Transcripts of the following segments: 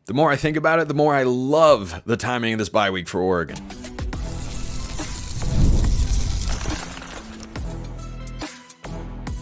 The more I think about it, the more I love the timing of this bye week for Oregon.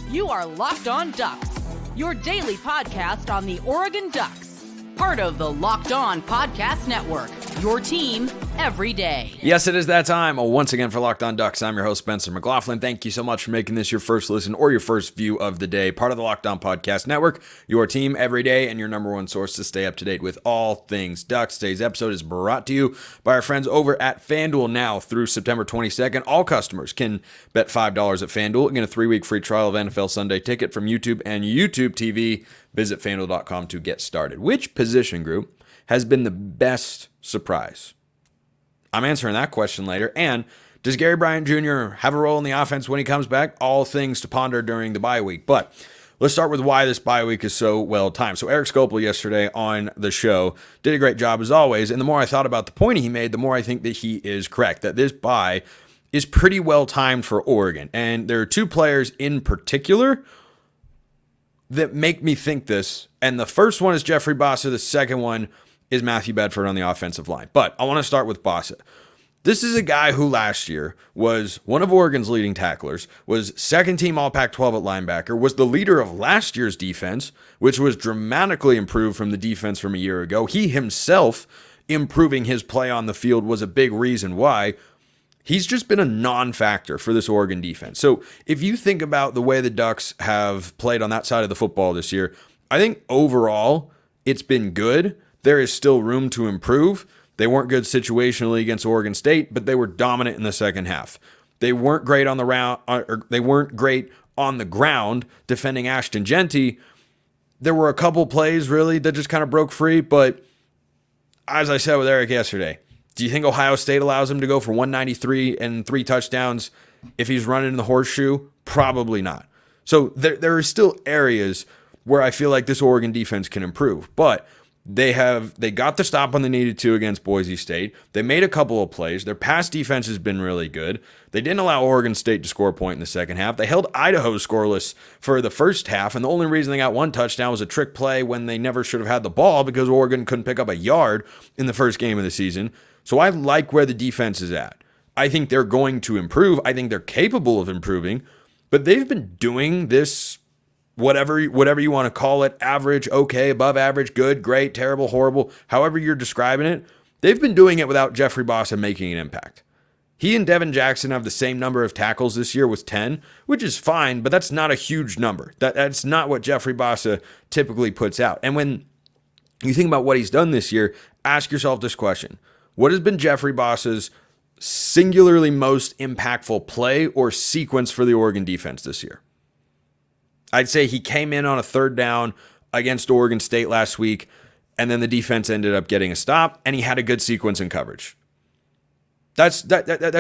You are Locked On Ducks, your daily podcast on the Oregon Ducks, part of the Locked On Podcast Network, your team every day. Yes, it is that time. Once again for Locked On Ducks, I'm your host, Spencer McLaughlin. Thank you so much for making this your first listen or your first view of the day, part of the Locked On Podcast Network, your team every day, and your number one source to stay up to date with all things Ducks. Today's episode is brought to you by our friends over at FanDuel. Now through September 22nd, all customers can bet $5 at FanDuel and get a 3-week free trial of NFL Sunday Ticket from YouTube and YouTube TV. Visit FanDuel.com to get started. Which position group has been the best surprise? I'm answering that question later. And does Bryant Jr. have a role in the offense when he comes back? All things to ponder during the bye week. But let's start with why this bye week is so well timed. So Eric Scopel yesterday on the show did a great job as always. And the more I thought about the point he made, the more I think that he is correct, that this bye is pretty well timed for Oregon. And there are two players in particular that make me think this. And the first one is Jeffrey Bassa. The second one is Matthew Bedford on the offensive line. But I want to start with Bassa. This is a guy who last year was one of Oregon's leading tacklers, was second team All Pac-12 at linebacker, was the leader of last year's defense, which was dramatically improved from the defense from a year ago. He himself improving his play on the field was a big reason why. He's just been a non-factor for this Oregon defense. So if you think about the way the Ducks have played on that side of the football this year, I think overall it's been good. There is still room to improve. They weren't good situationally against Oregon State, but they were dominant in the second half. They weren't great on the ground defending Ashton Jeanty. There were a couple plays really that just kind of broke free, but as I said with Eric yesterday, do you think Ohio State allows him to go for 193 and 3 touchdowns if he's running in the horseshoe? Probably not. So there are still areas where I feel like this Oregon defense can improve, but they got the stop when they needed to against Boise State. They made a couple of plays. Their pass defense has been really good. They didn't allow Oregon State to score a point in the second half. They held Idaho scoreless for the first half, and the only reason they got one touchdown was a trick play when they never should have had the ball because Oregon couldn't pick up a yard in the first game of the season. So I like where the defense is at. I think they're going to improve. I think they're capable of improving, but they've been doing this whatever you want to call it, average, okay, above average, good, great, terrible, horrible, however you're describing it, they've been doing it without Jeffrey Bassa making an impact. He and Devin Jackson have the same number of tackles this year with 10, which is fine, but that's not a huge number. That's not what Jeffrey Bassa typically puts out. And when you think about what he's done this year, ask yourself this question. What has been Jeffrey Bassa's singularly most impactful play or sequence for the Oregon defense this year? I'd say he came in on a third down against Oregon State last week, and then the defense ended up getting a stop, and he had a good sequence in coverage. That's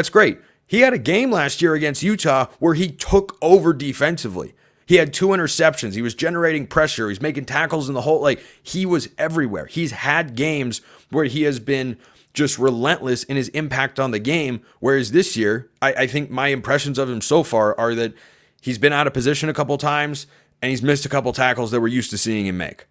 great. He had a game last year against Utah where he took over defensively. He had 2 interceptions. He was generating pressure. He's making tackles in the hole. Like, he was everywhere. He's had games where he has been just relentless in his impact on the game, whereas this year, I think my impressions of him so far are that he's been out of position a couple times, and he's missed a couple tackles that we're used to seeing him make.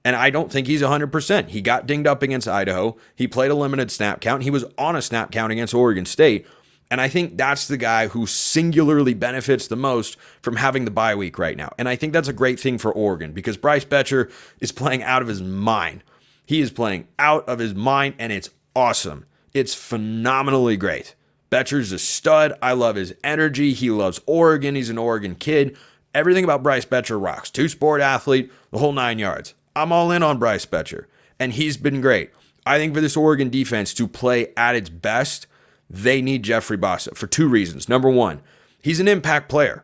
And I don't think he's 100%. He got dinged up against Idaho. He played a limited snap count. He was on a snap count against Oregon State. And I think that's the guy who singularly benefits the most from having the bye week right now. And I think that's a great thing for Oregon because Bryce Betcher is playing out of his mind. He is playing out of his mind, and it's awesome. It's phenomenally great. Betcher's a stud. I love his energy. He loves Oregon. He's an Oregon kid. Everything about Bryce Betcher rocks. 2-sport athlete, the whole 9 yards. I'm all in on Bryce Betcher, and he's been great. I think for this Oregon defense to play at its best, they need Jeffrey Bassa for 2 reasons. Number one, he's an impact player.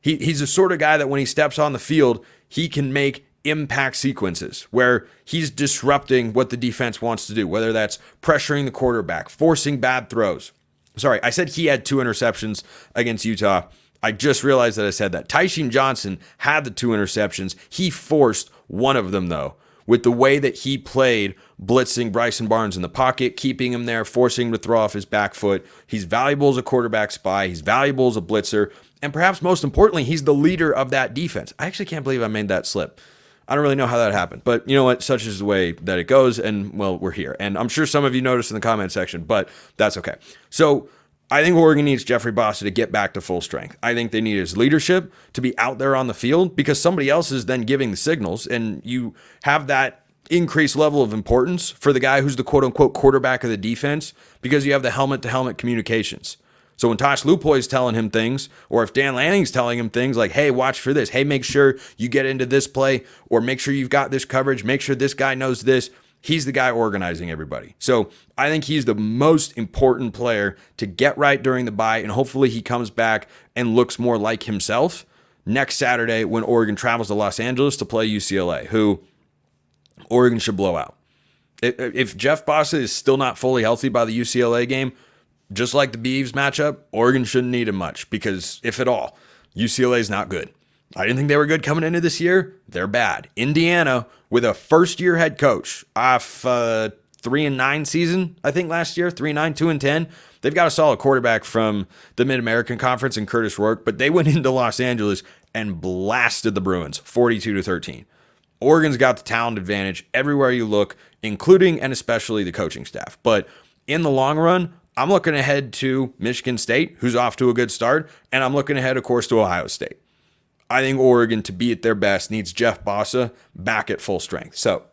He's the sort of guy that when he steps on the field, he can make impact sequences where he's disrupting what the defense wants to do, whether that's pressuring the quarterback, forcing bad throws. Sorry, I said he had 2 interceptions against Utah. I just realized that I said that. Tysheem Johnson had the 2 interceptions. He forced one of them, though, with the way that he played blitzing Bryson Barnes in the pocket, keeping him there, forcing him to throw off his back foot. He's valuable as a quarterback spy. He's valuable as a blitzer. And perhaps most importantly, he's the leader of that defense. I actually can't believe I made that slip. I don't really know how that happened, but you know what? Such is the way that it goes, and well, we're here. And I'm sure some of you noticed in the comment section, but that's okay. So I think Oregon needs Jeffrey Bassa to get back to full strength. I think they need his leadership to be out there on the field because somebody else is then giving the signals, and you have that increased level of importance for the guy who's the quote-unquote quarterback of the defense because you have the helmet-to-helmet communications. So when Tosh Lupoy is telling him things, or if Dan Lanning's telling him things like, hey, watch for this, hey, make sure you get into this play, or make sure you've got this coverage, make sure this guy knows this, he's the guy organizing everybody. So I think he's the most important player to get right during the bye, and hopefully he comes back and looks more like himself next Saturday when Oregon travels to Los Angeles to play UCLA, who Oregon should blow out. If Jeff Bassa is still not fully healthy by the UCLA game, just like the Beavs matchup, Oregon shouldn't need him much because, if at all, UCLA is not good. I didn't think they were good coming into this year. They're bad. Indiana, with a first-year head coach off 3-9 season, I think last year, 3-9, 2-10. They've got a solid quarterback from the Mid-American Conference in Curtis Rourke, but they went into Los Angeles and blasted the Bruins 42-13. Oregon's got the talent advantage everywhere you look, including and especially the coaching staff. But in the long run, I'm looking ahead to Michigan State, who's off to a good start, and I'm looking ahead, of course, to Ohio State. I think Oregon, to be at their best, needs Jeff Bassa back at full strength. So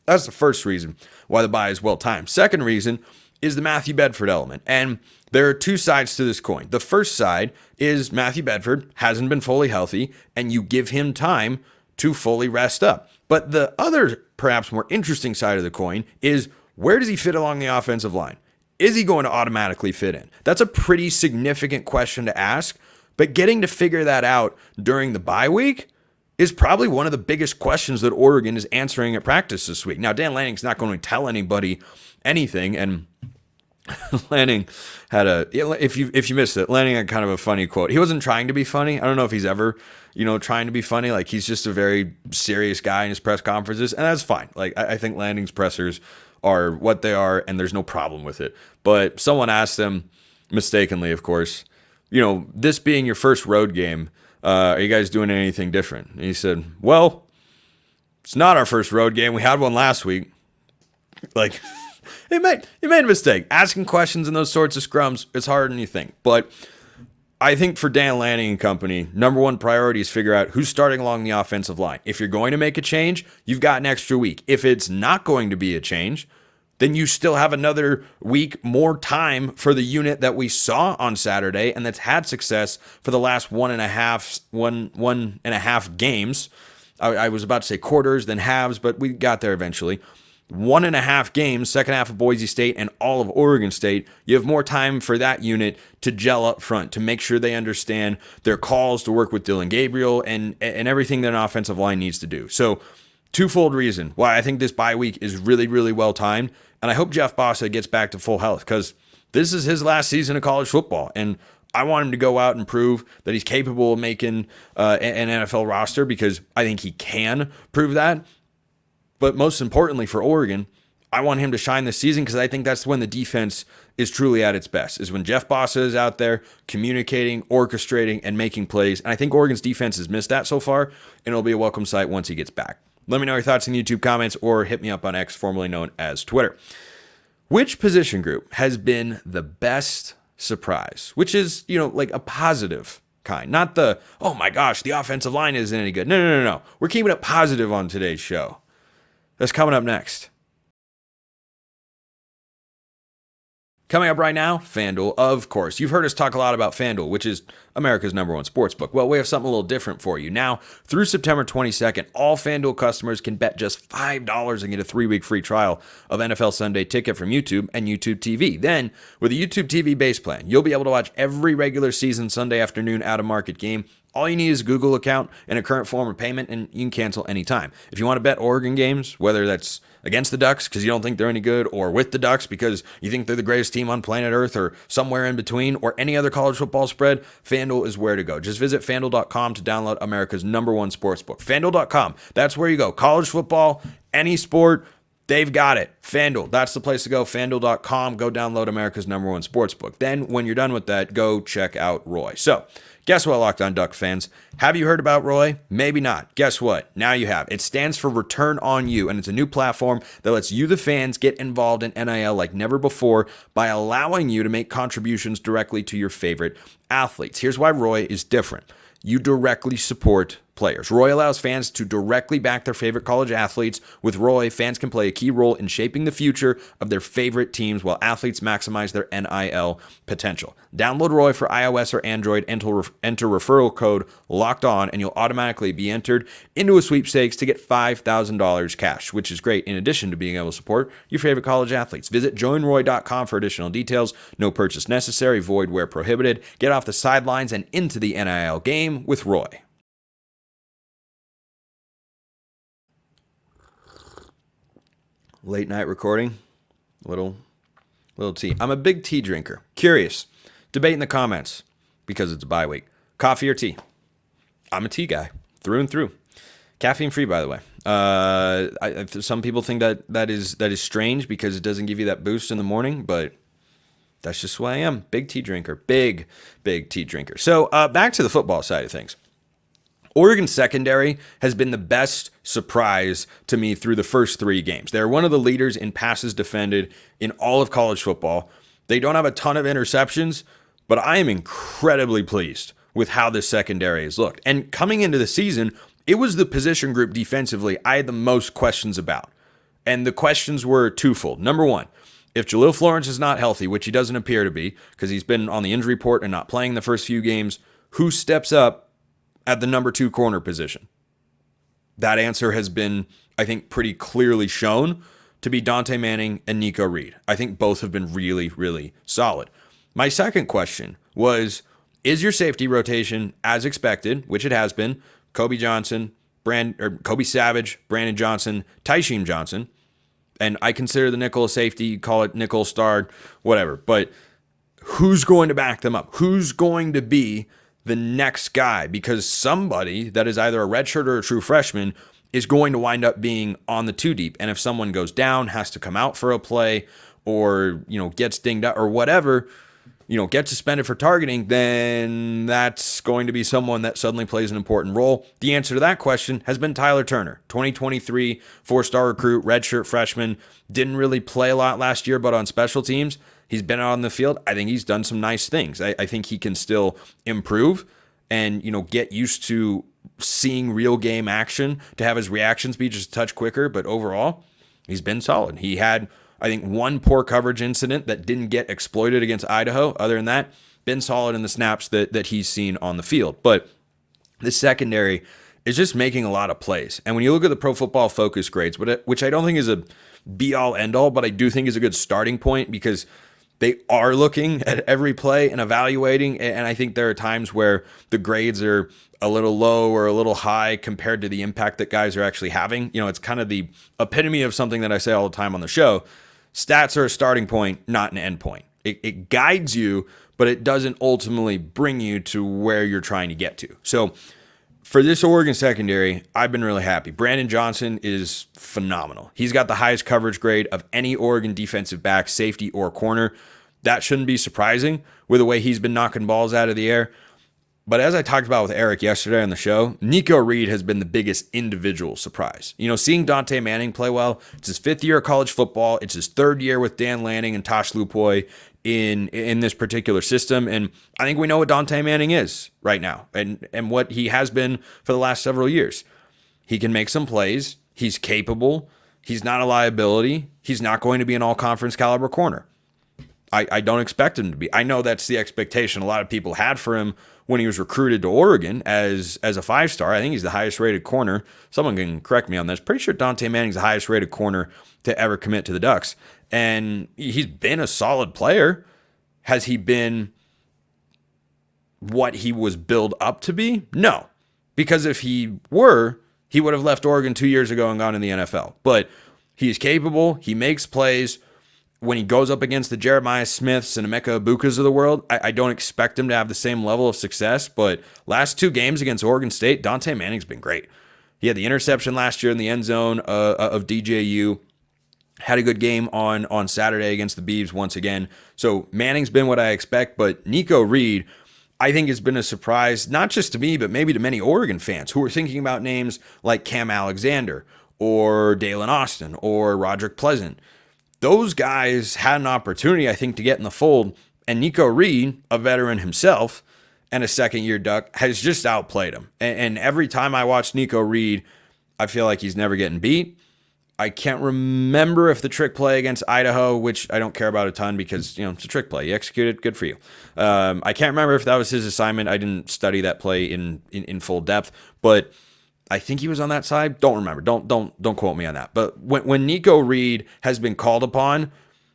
that's the first reason why the bye is well-timed. Second reason is the Matthew Bedford element. And there are two sides to this coin. The first side is Matthew Bedford hasn't been fully healthy, and you give him time to fully rest up. But the other, perhaps more interesting side of the coin is, where does he fit along the offensive line? Is he going to automatically fit in? That's a pretty significant question to ask, but getting to figure that out during the bye week is probably one of the biggest questions that Oregon is answering at practice this week. Now, Dan Lanning's not going to tell anybody anything, and Lanning had if you missed it, Lanning had kind of a funny quote. He wasn't trying to be funny. I don't know if he's ever, trying to be funny. Like, he's just a very serious guy in his press conferences, and that's fine. Like, I think Lanning's pressers are what they are, and there's no problem with it. But someone asked him, mistakenly, of course, this being your first road game, are you guys doing anything different? And he said, well, it's not our first road game. We had one last week. Like, he made a mistake. Asking questions in those sorts of scrums, it's harder than you think. But I think for Dan Lanning and company, number one priority is figure out who's starting along the offensive line. If you're going to make a change, you've got an extra week. If it's not going to be a change, then you still have another week, more time for the unit that we saw on Saturday and that's had success for the last one and a half games. I was about to say quarters, then halves, but we got there eventually. 1.5 games, second half of Boise State and all of Oregon State. You have more time for that unit to gel up front, to make sure they understand their calls, to work with Dylan Gabriel and everything that an offensive line needs to do. So twofold reason why I think this bye week is really, really well timed. And I hope Jeff Bassa gets back to full health because this is his last season of college football. And I want him to go out and prove that he's capable of making an NFL roster because I think he can prove that. But most importantly for Oregon, I want him to shine this season because I think that's when the defense is truly at its best, is when Jeff Bassa is out there communicating, orchestrating, and making plays. And I think Oregon's defense has missed that so far, and it'll be a welcome sight once he gets back. Let me know your thoughts in the YouTube comments or hit me up on X, formerly known as Twitter. Which position group has been the best surprise? Which is, like a positive kind, not the, oh my gosh, the offensive line isn't any good. No. We're keeping it positive on today's show. That's coming up next. Coming up right now, FanDuel, of course. You've heard us talk a lot about FanDuel, which is America's #1 sportsbook. Well, we have something a little different for you. Now, through September 22nd, all FanDuel customers can bet just $5 and get a 3-week free trial of NFL Sunday Ticket from YouTube and YouTube TV. Then, with a YouTube TV base plan, you'll be able to watch every regular season Sunday afternoon out-of-market game. All you need is a Google account and a current form of payment, and you can cancel anytime. If you want to bet Oregon games, whether that's against the Ducks because you don't think they're any good, or with the Ducks because you think they're the greatest team on planet Earth, or somewhere in between, or any other college football spread, FanDuel is where to go. Just visit FanDuel.com to download America's #1 sportsbook. FanDuel.com, that's where you go. College football, any sport, They've got it. FanDuel, that's the place to go. FanDuel.com. Go download America's #1 sportsbook. Then, when you're done with that, go check out Roy. So, guess what, Locked On Duck fans? Have you heard about Roy? Maybe not. Guess what? Now you have. It stands for Return on You, and it's a new platform that lets you, the fans, get involved in NIL like never before by allowing you to make contributions directly to your favorite athletes. Here's why Roy is different. You directly support players. Roy allows fans to directly back their favorite college athletes. With Roy, fans can play a key role in shaping the future of their favorite teams while athletes maximize their NIL potential. Download Roy for iOS or Android, enter referral code LOCKEDON, and you'll automatically be entered into a sweepstakes to get $5,000 cash, which is great in addition to being able to support your favorite college athletes. Visit joinroy.com for additional details. No purchase necessary, void where prohibited. Get off the sidelines and into the NIL game with Roy. Late night recording, little tea. I'm a big tea drinker. Curious. Debate in the comments because it's a bye week. Coffee or tea? I'm a tea guy through and through. Caffeine free, by the way. Some people think that is strange because it doesn't give you that boost in the morning, but that's just who I am. Big tea drinker. Big tea drinker. So back to the football side of things. Oregon secondary has been the best surprise to me through the first 3 games. They're one of the leaders in passes defended in all of college football. They don't have a ton of interceptions, but I am incredibly pleased with how this secondary has looked. And coming into the season, it was the position group defensively I had the most questions about. And the questions were twofold. Number one, if Jaleel Florence is not healthy, which he doesn't appear to be because he's been on the injury report and not playing the first few games, who steps up at the number 2 corner position? That answer has been, I think, pretty clearly shown to be Dante Manning and Nikko Reed. I think both have been really, really solid. My second question was, is your safety rotation as expected, which it has been, Kobe Savage, Brandon Johnson, Tysheem Johnson, and I consider the nickel a safety, you call it nickel star, whatever, but who's going to back them up? Who's going to be the next guy? Because somebody that is either a redshirt or a true freshman is going to wind up being on the 2 deep. And if someone goes down, has to come out for a play, or, gets dinged up or whatever, gets suspended for targeting, then that's going to be someone that suddenly plays an important role. The answer to that question has been Tyler Turner, 2023 4-star recruit, redshirt freshman, didn't really play a lot last year, but on special teams, he's been out on the field. I think he's done some nice things. I think he can still improve and, get used to seeing real game action, to have his reactions be just a touch quicker. But overall, he's been solid. He had, I think, one poor coverage incident that didn't get exploited against Idaho. Other than that, been solid in the snaps that he's seen on the field. But the secondary is just making a lot of plays. And when you look at the Pro Football Focus grades, which I don't think is a be-all, end-all, but I do think is a good starting point because they are looking at every play and evaluating, and I think there are times where the grades are a little low or a little high compared to the impact that guys are actually having. It's kind of the epitome of something that I say all the time on the show. Stats are a starting point, not an end point. It guides you, but it doesn't ultimately bring you to where you're trying to get to. So for this Oregon secondary, I've been really happy. Brandon Johnson is phenomenal. He's got the highest coverage grade of any Oregon defensive back, safety, or corner. That shouldn't be surprising with the way he's been knocking balls out of the air. But as I talked about with Eric yesterday on the show, Nikko Reed has been the biggest individual surprise. Seeing Dante Manning play well, it's his 5th year of college football. It's his 3rd year with Dan Lanning and Tosh Lupoy in this particular system. And I think we know what Dante Manning is right now and what he has been for the last several years. He can make some plays. He's capable. He's not a liability. He's not going to be an all-conference caliber corner. I don't expect him to be. I know that's the expectation a lot of people had for him when he was recruited to Oregon as a 5-star. I think he's the highest rated corner. Someone can correct me on this. Pretty sure Dante Manning's the highest rated corner to ever commit to the Ducks. And he's been a solid player. Has he been what he was billed up to be? No. Because if he were, he would have left Oregon 2 years ago and gone in the NFL. But he's capable. He makes plays. When he goes up against the Jeremiah Smiths and Emeka Ibukas of the world, I don't expect him to have the same level of success. But last 2 games against Oregon State, Dante Manning's been great. He had the interception last year in the end zone of DJU. Had a good game on Saturday against the Beavs once again. So Manning's been what I expect, but Nikko Reed, I think, has been a surprise, not just to me, but maybe to many Oregon fans who are thinking about names like Cam Alexander or Dalen Austin or Roderick Pleasant. Those guys had an opportunity, I think, to get in the fold, and Nikko Reed, a veteran himself and a second-year Duck, has just outplayed him. And every time I watch Nikko Reed, I feel like he's never getting beat. I can't remember if the trick play against Idaho, which I don't care about a ton because, it's a trick play. You execute it, good for you. I can't remember if that was his assignment. I didn't study that play in full depth, but I think he was on that side. Don't remember. Don't quote me on that. But when Nikko Reed has been called upon,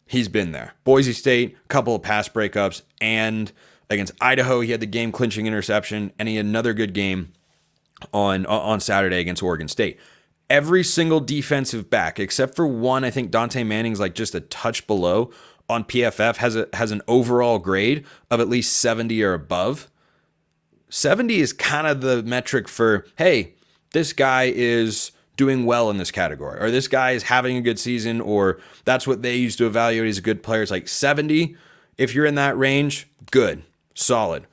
he's been there. Boise State, a couple of pass breakups, and against Idaho, he had the game-clinching interception, and he had another good game on Saturday against Oregon State. Every single defensive back, except for one, I think Dante Manning's like just a touch below on PFF, has an overall grade of at least 70 or above. 70 is kind of the metric for, hey, this guy is doing well in this category, or this guy is having a good season, or that's what they used to evaluate as a good player. It's like 70, if you're in that range, good, solid.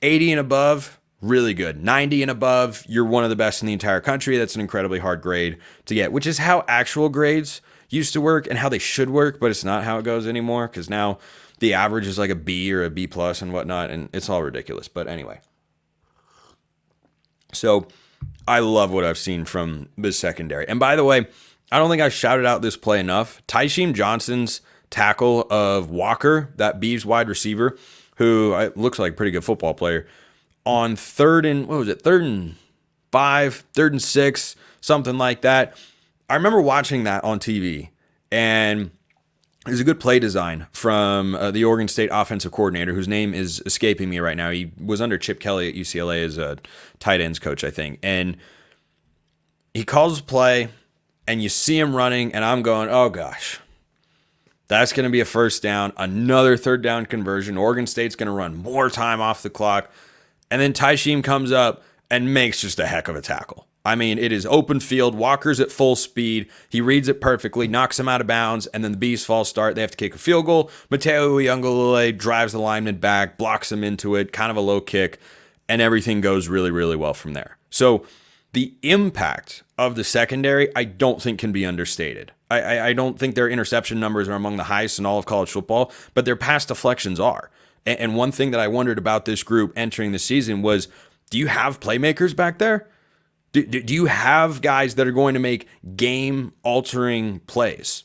80 and above, really good. 90 and above, you're one of the best in the entire country. That's an incredibly hard grade to get, which is how actual grades used to work and how they should work, but it's not how it goes anymore because now the average is like a B or a B plus and whatnot, and it's all ridiculous. But anyway. So I love what I've seen from the secondary. And by the way, I don't think I shouted out this play enough. Tysheem Johnson's tackle of Walker, that Beavs wide receiver, who looks like a pretty good football player, on third and 5, 3rd and 6, something like that. I remember watching that on TV, and it was a good play design from the Oregon State offensive coordinator, whose name is escaping me right now. He was under Chip Kelly at UCLA as a tight ends coach, I think. And he calls a play, and you see him running, and I'm going, oh gosh, that's going to be a first down, another 3rd down conversion. Oregon State's going to run more time off the clock. And then Tysheem comes up and makes just a heck of a tackle. I mean, it is open field. Walker's at full speed. He reads it perfectly, knocks him out of bounds, and then the Bees false start. They have to kick a field goal. Mateo Uiagalelei drives the lineman back, blocks him into it, kind of a low kick, and everything goes really, really well from there. So the impact of the secondary, I don't think can be understated. I don't think their interception numbers are among the highest in all of college football, but their pass deflections are. And one thing that I wondered about this group entering the season was, do you have playmakers back there? Do you have guys that are going to make game-altering plays?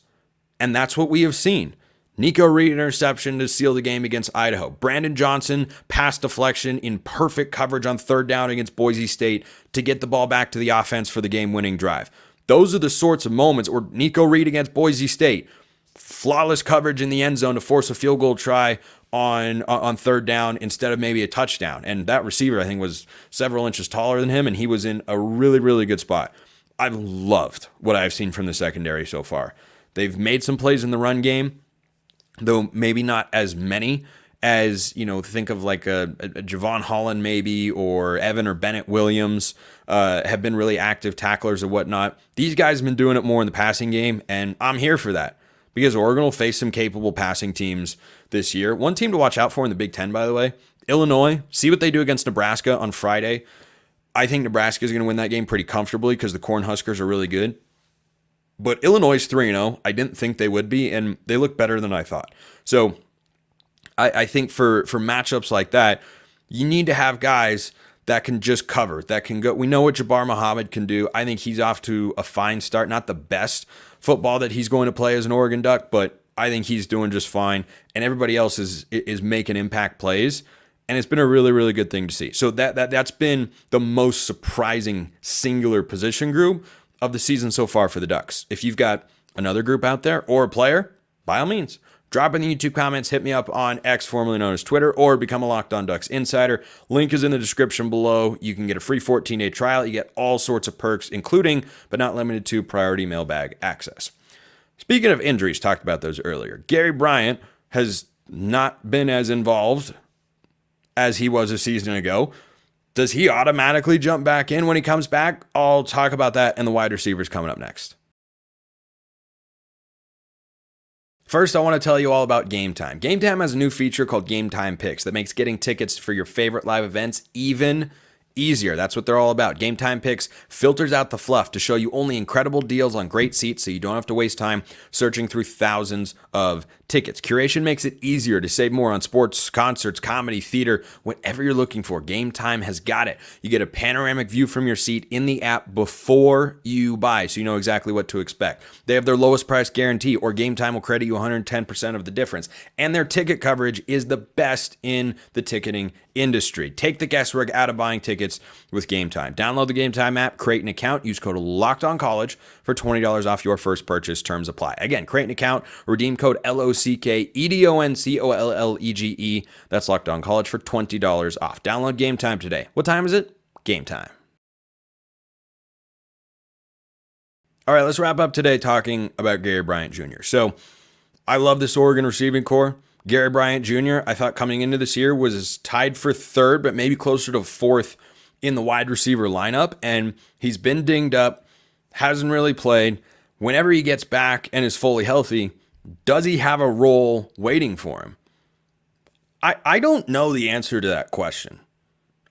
And that's what we have seen. Nikko Reed interception to seal the game against Idaho. Brandon Johnson pass deflection in perfect coverage on 3rd down against Boise State to get the ball back to the offense for the game-winning drive. Those are the sorts of moments. Or Nikko Reed against Boise State. Flawless coverage in the end zone to force a field goal try on 3rd down instead of maybe a touchdown. And that receiver, I think, was several inches taller than him, and he was in a really, really good spot. I've loved what I've seen from the secondary so far. They've made some plays in the run game, though maybe not as many as, think of like a Javon Holland maybe, or Evan or Bennett Williams have been really active tacklers or whatnot. These guys have been doing it more in the passing game, and I'm here for that. Because Oregon will face some capable passing teams this year. One team to watch out for in the Big Ten, by the way, Illinois. See what they do against Nebraska on Friday. I think Nebraska is going to win that game pretty comfortably because the Cornhuskers are really good. But Illinois is 3-0. I didn't think they would be, and they look better than I thought. So I think for matchups like that, you need to have guys that can just cover, that can go. We know what Jabbar Muhammad can do. I think he's off to a fine start. Not the best football that he's going to play as an Oregon Duck, but I think he's doing just fine. And everybody else is making impact plays. And it's been a really, really good thing to see. So that's been the most surprising singular position group of the season so far for the Ducks. If you've got another group out there or a player, by all means, drop in the YouTube comments, hit me up on X, formerly known as Twitter, or become a Locked On Ducks insider. Link is in the description below. You can get a free 14-day trial. You get all sorts of perks, including, but not limited to, priority mailbag access. Speaking of injuries, talked about those earlier. Gary Bryant has not been as involved as he was a season ago. Does he automatically jump back in when he comes back? I'll talk about that and the wide receivers coming up next. First, I want to tell you all about Game Time. Game Time has a new feature called Game Time Picks that makes getting tickets for your favorite live events even easier. That's what they're all about. Game Time Picks filters out the fluff to show you only incredible deals on great seats so you don't have to waste time searching through thousands of tickets. Curation makes it easier to save more on sports, concerts, comedy, theater, whatever you're looking for. Game Time has got it. You get a panoramic view from your seat in the app before you buy, so you know exactly what to expect. They have their lowest price guarantee, or Game Time will credit you 110% of the difference. And their ticket coverage is the best in the ticketing industry. Take the guesswork out of buying tickets with Game Time. Download the Game Time app, create an account, use code LOCKEDONCollege for $20 off your first purchase. Terms apply. Again, create an account, redeem code LOCKEDONCOLLEGE. That's Locked On College for $20 off. Download Game Time today. What time is it? Game time. All right, let's wrap up today talking about Gary Bryant Jr. So I love this Oregon receiving core. Gary Bryant Jr., I thought coming into this year was tied for third, but maybe closer to fourth in the wide receiver lineup. And he's been dinged up, hasn't really played. Whenever he gets back and is fully healthy, does he have a role waiting for him? I don't know the answer to that question.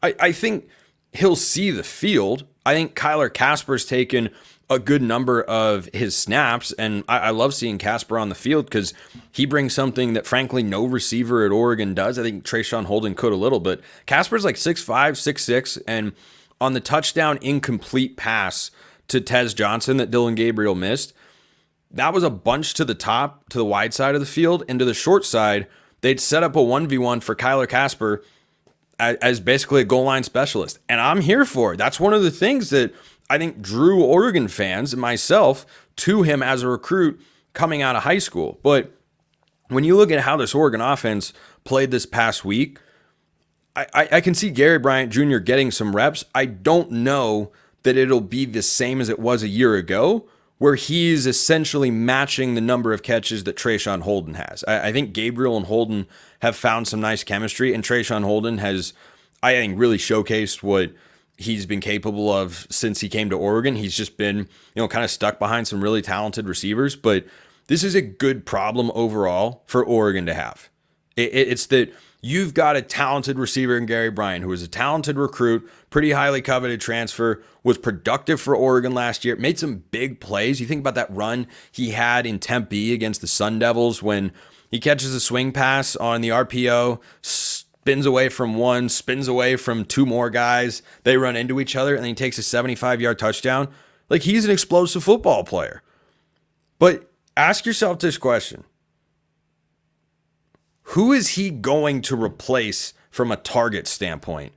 I think he'll see the field. I think Kyler Casper's taken a good number of his snaps, and I love seeing Casper on the field because he brings something that, frankly, no receiver at Oregon does. I think Trayshawn Holden could a little, but Casper's like 6'5", 6'6", and on the touchdown incomplete pass to Tez Johnson that Dylan Gabriel missed, that was a bunch to the top, to the wide side of the field, and to the short side, they'd set up a 1v1 for Kyler Casper as basically a goal line specialist. And I'm here for it. That's one of the things that I think drew Oregon fans and myself to him as a recruit coming out of high school. But when you look at how this Oregon offense played this past week, I can see Gary Bryant Jr. getting some reps. I don't know that it'll be the same as it was a year ago, where he's essentially matching the number of catches that Trayshawn Holden has. I think Gabriel and Holden have found some nice chemistry, and Trayshawn Holden has, I think, really showcased what he's been capable of since he came to Oregon. He's just been, kind of stuck behind some really talented receivers, but this is a good problem overall for Oregon to have. It's that you've got a talented receiver in Gary Bryant, who is a talented recruit, pretty highly coveted transfer, was productive for Oregon last year, made some big plays. You think about that run he had in Tempe against the Sun Devils when he catches a swing pass on the RPO, spins away from one, spins away from two more guys. They run into each other, and then he takes a 75-yard touchdown. Like, he's an explosive football player. But ask yourself this question. Who is he going to replace from a target standpoint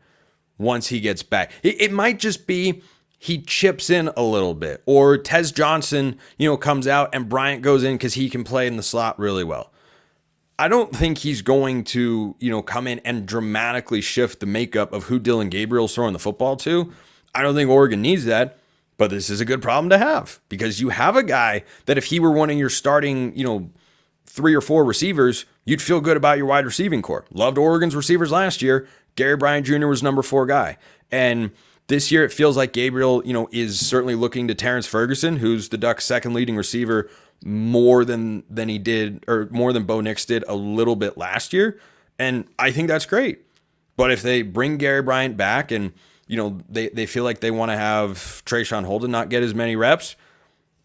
once he gets back? It might just be he chips in a little bit, or Tez Johnson, comes out and Bryant goes in because he can play in the slot really well. I don't think he's going to, come in and dramatically shift the makeup of who Dylan Gabriel's throwing the football to. I don't think Oregon needs that, but this is a good problem to have because you have a guy that if he were one of your starting, 3 or 4 receivers, you'd feel good about your wide receiving core. Loved Oregon's receivers last year. Gary Bryant Jr. was number 4 guy. And this year it feels like Gabriel, is certainly looking to Terrence Ferguson, who's the Ducks' second leading receiver, more than he did, or more than Bo Nix did a little bit last year. And I think that's great. But if they bring Gary Bryant back and, they feel like they want to have Trayshawn Holden not get as many reps,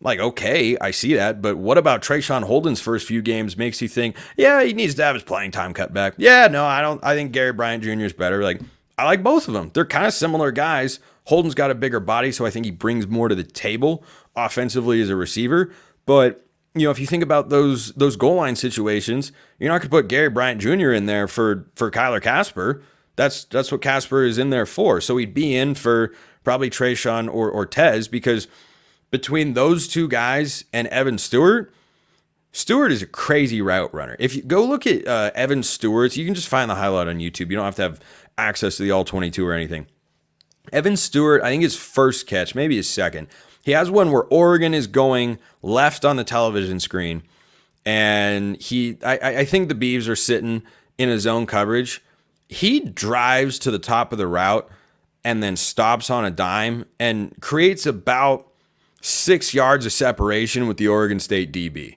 like, okay, I see that, but what about Trayshawn Holden's first few games makes you think, yeah, he needs to have his playing time cut back? Yeah, no, I don't. I think Gary Bryant Jr. is better. Like, I like both of them. They're kind of similar guys. Holden's got a bigger body, so I think he brings more to the table offensively as a receiver. But, if you think about those goal line situations, you're not going to put Gary Bryant Jr. in there for Kyler Casper. That's what Casper is in there for. So he'd be in for probably Trayshawn or Tez, because between those two guys and Evan Stewart is a crazy route runner. If you go look at Evan Stewart's, you can just find the highlight on YouTube. You don't have to have access to the All-22 or anything. Evan Stewart, I think his first catch, maybe his second, he has one where Oregon is going left on the television screen, and I think the Beavs are sitting in a zone coverage. He drives to the top of the route and then stops on a dime and creates about 6 yards of separation with the Oregon State DB.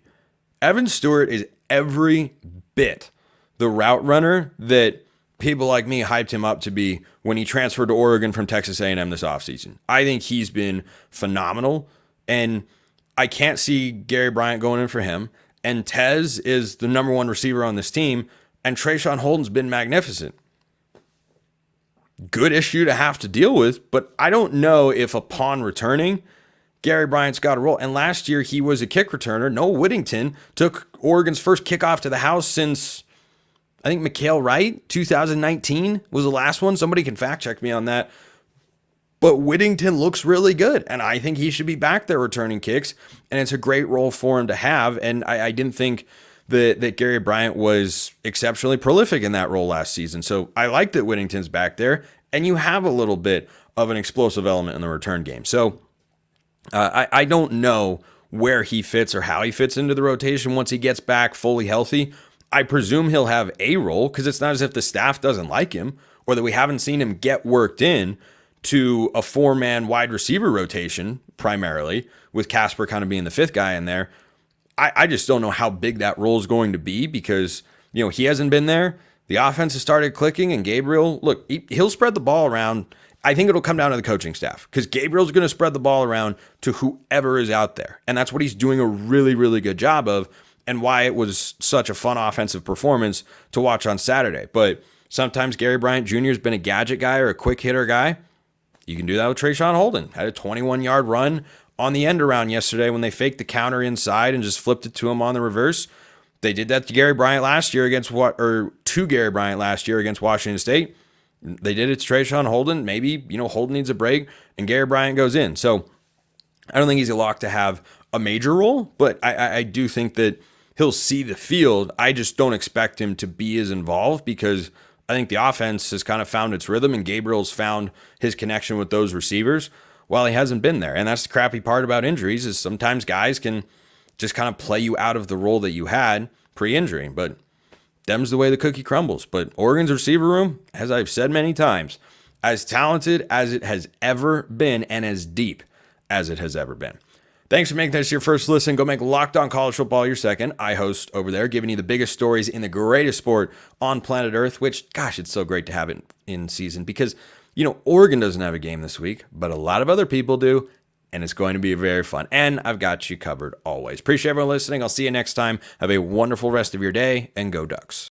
Evan Stewart is every bit the route runner that people like me hyped him up to be when he transferred to Oregon from Texas A&M this offseason. I think he's been phenomenal, and I can't see Gary Bryant going in for him. And Tez is the number one receiver on this team, and Trayshawn Holden's been magnificent. Good issue to have to deal with, but I don't know if upon returning, Gary Bryant's got a role. And last year, he was a kick returner. Noah Whittington took Oregon's first kickoff to the house since, I think, McHale Wright, 2019 was the last one. Somebody can fact check me on that. But Whittington looks really good, and I think he should be back there returning kicks, and it's a great role for him to have. And I didn't think that Gary Bryant was exceptionally prolific in that role last season. So I like that Whittington's back there, and you have a little bit of an explosive element in the return game. So I don't know where he fits or how he fits into the rotation once he gets back fully healthy. I presume he'll have a role because it's not as if the staff doesn't like him or that we haven't seen him get worked in to a 4-man wide receiver rotation primarily, with Casper kind of being the 5th guy in there. I just don't know how big that role is going to be because, he hasn't been there. The offense has started clicking, and Gabriel, look, he'll spread the ball around. I think it'll come down to the coaching staff because Gabriel's going to spread the ball around to whoever is out there. And that's what he's doing a really, really good job of, and why it was such a fun offensive performance to watch on Saturday. But sometimes Gary Bryant Jr. has been a gadget guy or a quick hitter guy. You can do that with Trayshawn Holden. Had a 21-yard run on the end around yesterday when they faked the counter inside and just flipped it to him on the reverse. They did that to Gary Bryant last year against Washington State. They did it to Trayshawn Holden. Maybe, Holden needs a break and Gary Bryant goes in. So I don't think he's a lock to have a major role, but I do think that he'll see the field. I just don't expect him to be as involved because I think the offense has kind of found its rhythm and Gabriel's found his connection with those receivers while he hasn't been there. And that's the crappy part about injuries is sometimes guys can just kind of play you out of the role that you had pre-injury. But them's the way the cookie crumbles. But Oregon's receiver room, as I've said many times, as talented as it has ever been and as deep as it has ever been. Thanks for making this your first listen. Go make Locked On College Football your second. I host over there, giving you the biggest stories in the greatest sport on planet Earth, which, gosh, it's so great to have it in season because, Oregon doesn't have a game this week, but a lot of other people do, and it's going to be very fun. And I've got you covered always. Appreciate everyone listening. I'll see you next time. Have a wonderful rest of your day, and go Ducks.